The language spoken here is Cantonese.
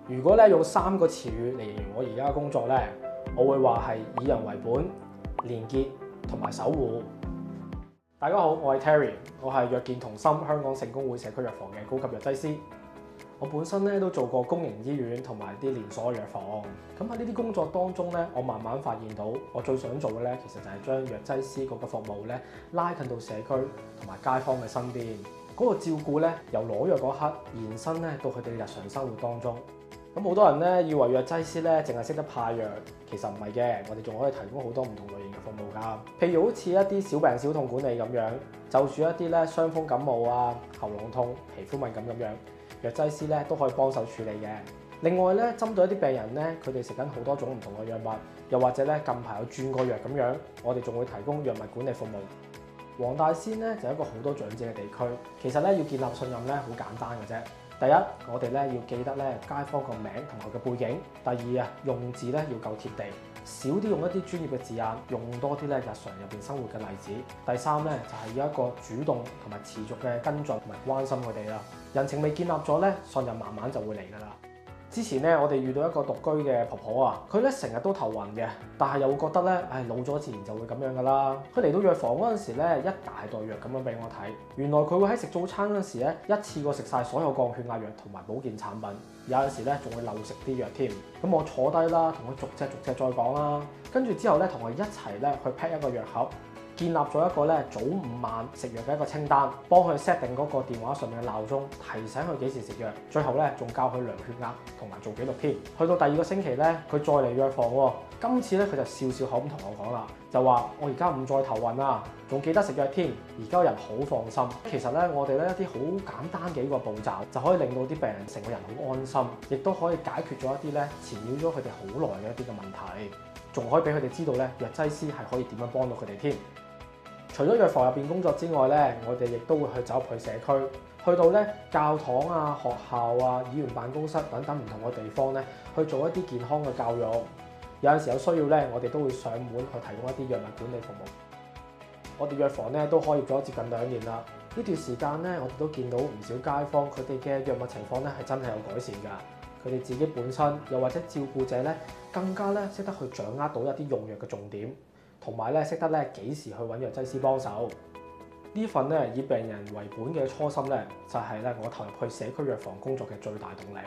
如果咧用3個詞語嚟形容我而家嘅工作咧，我會話係以人為本、連結同埋守護。大家好，我係 Terry， 我係藥健同心香港聖公會社區藥房嘅高級藥劑師。我本身咧都做過公營醫院同埋啲連鎖藥房。咁喺呢啲工作當中咧，我慢慢發現到我最想做嘅咧，其實就係將藥劑師嗰個服務咧拉近到社區同埋街坊嘅身邊。嗰個照顧咧，由攞藥嗰刻延伸咧到佢哋日常生活當中。咁好多人咧以為藥劑師咧淨係識得派藥，其實唔係嘅，我哋仲可以提供好多唔同類型嘅服務㗎。譬如好似一啲小病小痛管理咁樣，就住一啲咧傷風感冒啊、喉嚨痛、皮膚敏感咁樣，藥劑師咧都可以幫手處理嘅。另外咧，針對一啲病人咧，佢哋食緊好多種唔同嘅藥物，又或者咧近排有轉過藥咁樣，我哋仲會提供藥物管理服務。黃大仙咧就係一個好多長者嘅地區，其實咧要建立信任咧好簡單嘅啫。第一，我哋咧要記得咧街坊個名同佢嘅背景。第二啊，用字咧要夠貼地，少啲用一啲專業嘅字眼，用多啲咧日常入邊生活嘅例子。第三咧就係要一個主動同埋持續嘅跟進同埋關心佢哋啦。人情未建立咗咧，信任慢慢就會嚟㗎啦。之前咧，我哋遇到一個獨居嘅婆婆啊，佢咧成日都頭暈嘅，但係又會覺得咧，老咗自然就會咁樣噶啦。佢嚟到藥房嗰陣時咧，一大袋藥咁樣俾我睇，原來佢會喺食早餐嗰陣時咧，一次過食晒所有降血壓藥同埋保健產品，有陣時咧仲會漏食啲藥添。咁我坐低啦，同佢逐隻再講啦，跟住之後咧，同佢一齊咧去 pack 一個藥盒。建立咗一個咧早午晚食藥嘅一個清單，幫佢 set 定嗰個電話上面嘅鬧鐘，提醒佢幾時食藥。最後咧仲教佢量血壓同埋做記錄添。去到第2個星期咧，佢再嚟藥房喎。今次咧佢就笑笑口咁同我講啦，就話我而家唔再頭暈啦，仲記得食藥添，而家人好放心。其實咧我哋咧一啲好簡單嘅一個步驟，就可以令到啲病人成個人好安心，亦都可以解決咗一啲咧纏繞咗佢哋好耐嘅一啲嘅問題，仲可以俾佢哋知道咧藥劑師係可以點樣幫到佢哋添。除咗藥房入邊工作之外咧，我哋亦都會去走入去社區，去到咧教堂啊、學校啊、議員辦公室等等唔同嘅地方咧，去做一啲健康嘅教育。有陣時有需要咧，我哋都會上門去提供一啲藥物管理服務。我哋藥房咧都開業咗接近2年啦。呢段時間咧，我哋都見到唔少街坊佢哋嘅藥物情況咧係真係有改善㗎。佢哋自己本身又或者照顧者咧，更加咧識得去掌握到一啲用藥嘅重點。同埋咧，識得咧幾時去揾藥劑師幫手。呢份咧以病人為本嘅初心咧，就係咧我投入去社區藥房工作嘅最大動力。